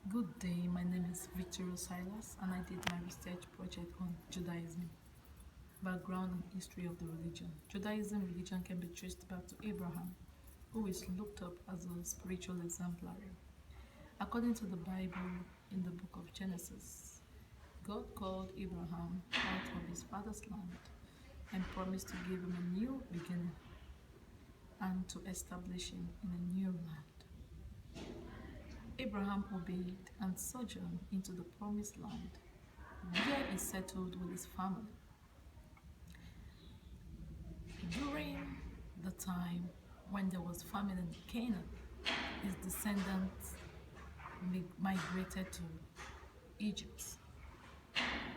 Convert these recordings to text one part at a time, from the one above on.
Good day, my name is Victoria Silas and I did my research project on Judaism, background and history of the religion. Judaism religion can be traced back to Abraham, who is looked up as a spiritual exemplary. According to the Bible in the book of Genesis, God called Abraham out of his father's land and promised to give him a new beginning and to establish him in a new land. Abraham obeyed and sojourned into the promised land, where he settled with his family. During the time when there was famine in Canaan, his descendants migrated to Egypt,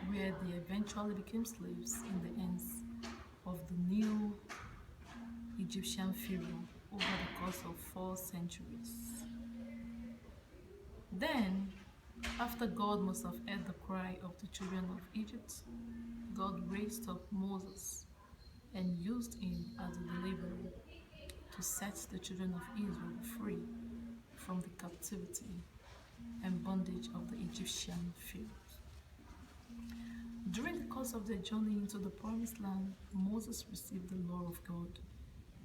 where they eventually became slaves in the hands of the new Egyptian Pharaoh over the course of 4 centuries. Then, after God must have heard the cry of the children of Egypt, God raised up Moses and used him as a deliverer to set the children of Israel free from the captivity and bondage of the Egyptian Pharaoh. During the course of their journey into the promised land, Moses received the law of God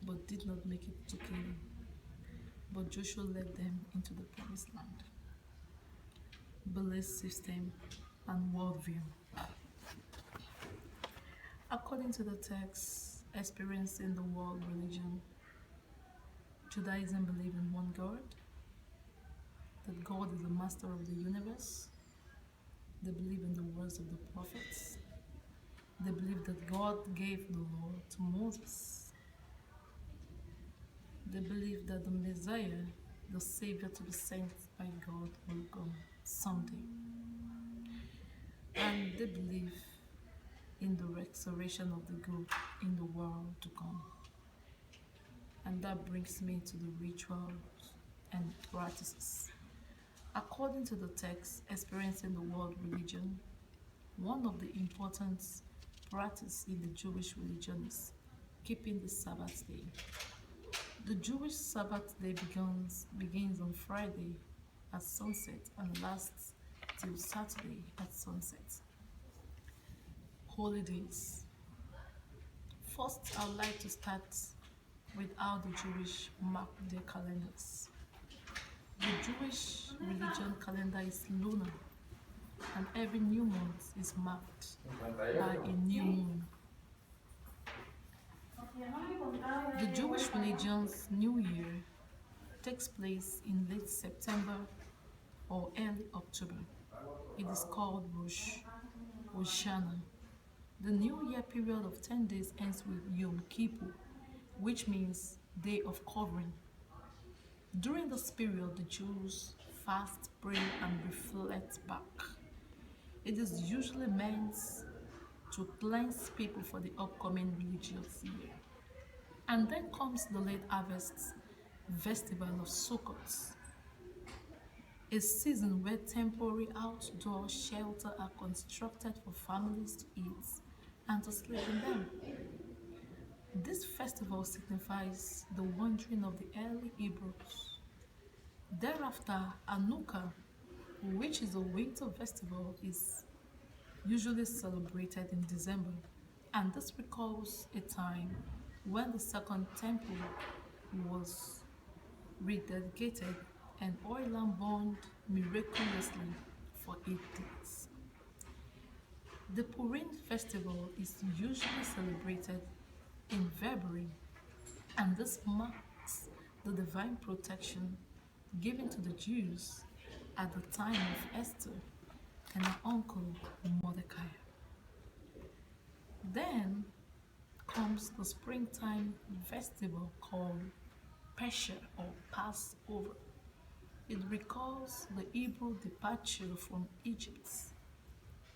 but did not make it to Canaan. But Joshua led them into the promised land. Belief system and worldview. According to the text, experiencing the world religion, Judaism believes in one God, that God is the master of the universe. They believe in the words of the prophets. They believe that God gave the law to Moses. They believe that the Messiah, the Savior to be sent by God, will come someday. And they believe in the restoration of the good in the world to come. And that brings me to the rituals and practices. According to the text, experiencing the world religion, one of the important practices in the Jewish religion is keeping the Sabbath day. The Jewish Sabbath day begins on Friday at sunset and lasts till Saturday at sunset. Holidays. First, I would like to start with how the Jewish mark their calendars. The Jewish religion calendar is lunar, and every new month is marked by a new moon. The Jewish religion's New Year takes place in late September or early October. It is called Rosh Hashanah. The New Year period of 10 days ends with Yom Kippur, which means Day of Covering. During this period, the Jews fast, pray, and reflect back. It is usually meant to cleanse people for the upcoming religious year. And then comes the late harvest festival of Sukkot, a season where temporary outdoor shelters are constructed for families to eat and to sleep in them. This festival signifies the wandering of the early Hebrews. Thereafter, Hanukkah, which is a winter festival, is usually celebrated in December, and this recalls a time when the second temple was rededicated and oil lamp burned miraculously for 8 days. The Purim festival is usually celebrated in February, and this marks the divine protection given to the Jews at the time of Esther and her uncle Mordecai. Then comes the springtime festival called Pesach or Passover. It recalls the Hebrew departure from Egypt.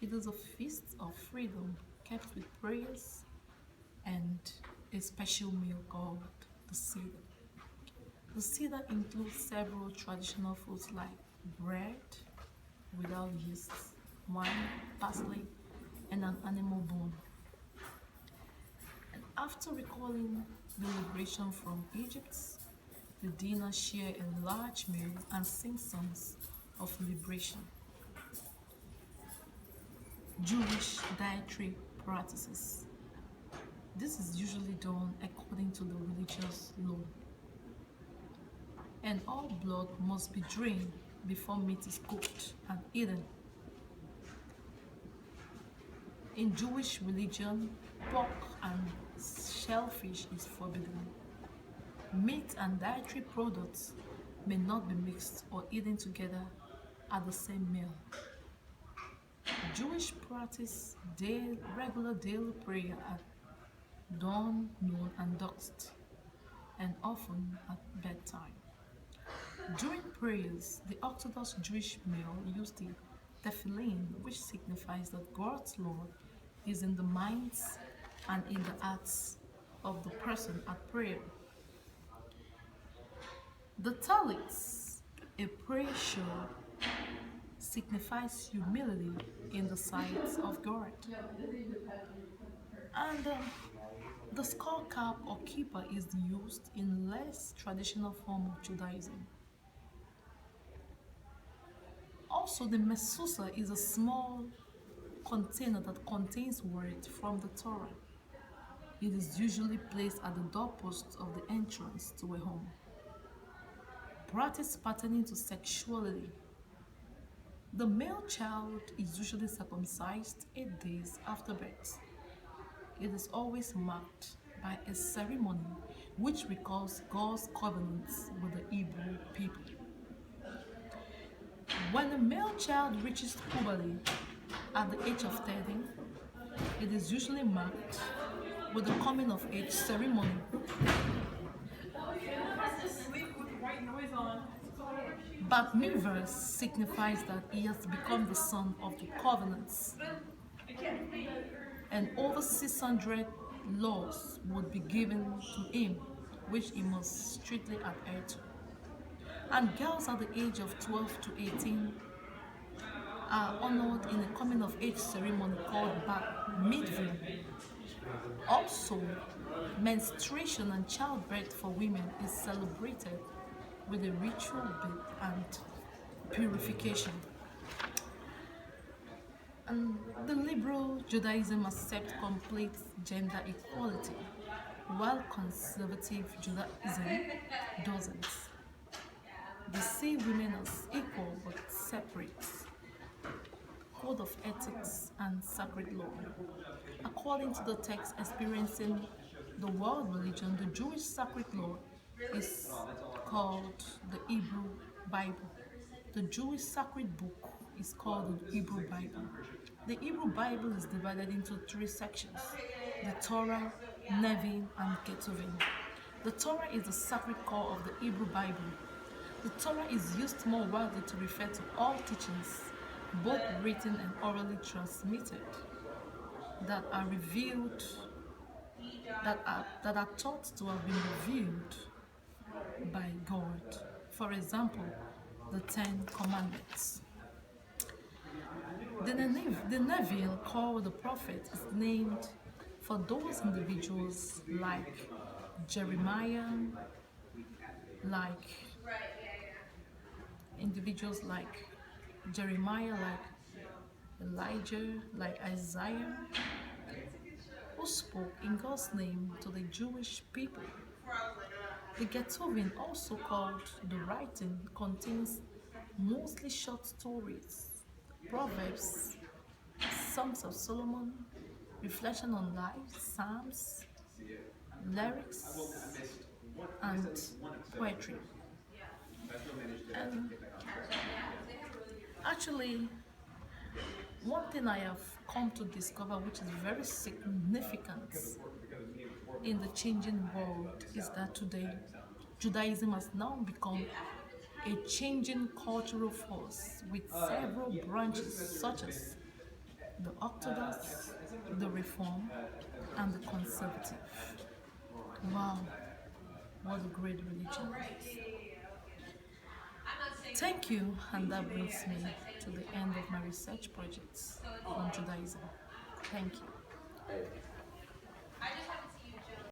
It is a feast of freedom kept with prayers and a special meal called the Seder. The Seder includes several traditional foods like bread without yeast, wine, parsley, and an animal bone. And after recalling the liberation from Egypt, the dinner share a large meal and sing songs of liberation. Jewish dietary practices. This is usually done according to the religious law. And all blood must be drained before meat is cooked and eaten. In Jewish religion, pork and shellfish is forbidden. Meat and dietary products may not be mixed or eaten together at the same meal. Jewish practice regular daily prayer at dawn, noon, and dusk, and often at bedtime. During prayers, the Orthodox Jewish male use the tefillin, which signifies that God's Lord is in the minds and in the hearts of the person at prayer. The talit, a prayer shawl, signifies humility in the sight of God. And the skull cap or kippah is used in less traditional form of Judaism. Also, the mezuzah is a small container that contains words from the Torah. It is usually placed at the doorpost of the entrance to a home. Practice pertaining to sexuality. The male child is usually circumcised 8 days after birth. It is always marked by a ceremony which recalls God's covenants with the Hebrew people. When a male child reaches puberty at the age of 13, it is usually marked with the coming of age ceremony. Bat mitzvah signifies that he has become the son of the covenants, and over 600 laws would be given to him, which he must strictly adhere to. And girls at the age of 12 to 18 are honored in a coming of age ceremony called bat mitzvah. Also, menstruation and childbirth for women is celebrated with a ritual bath and purification. And the liberal Judaism accepts complete gender equality, while conservative Judaism doesn't. They see women as equal but separate. Code of ethics and sacred law. According to the text experiencing the world religion, the Jewish sacred law is called the Hebrew Bible. The Jewish sacred book is called the Hebrew Bible. The Hebrew Bible is divided into 3 sections: the Torah, Nevi'im, and Ketuvim. The Torah is the sacred core of the Hebrew Bible. The Torah is used more widely to refer to all teachings, both written and orally transmitted, that are revealed, that are thought to have been revealed by God. For example, the 10 Commandments. The Nevi'im, called the prophet, is named for those individuals like Jeremiah, like Elijah, like Isaiah, who spoke in God's name to the Jewish people. The Ketuvim, also called the writing, contains mostly short stories, proverbs, songs of Solomon, reflection on life, psalms, lyrics, and poetry. And actually, one thing I have come to discover, which is very significant in the changing world, is that today Judaism has now become a changing cultural force with several branches such as the Orthodox, the Reform, and the Conservative. Wow, what a great religion. Thank you, and that brings me to the end of my research projects on Judaism. Thank you.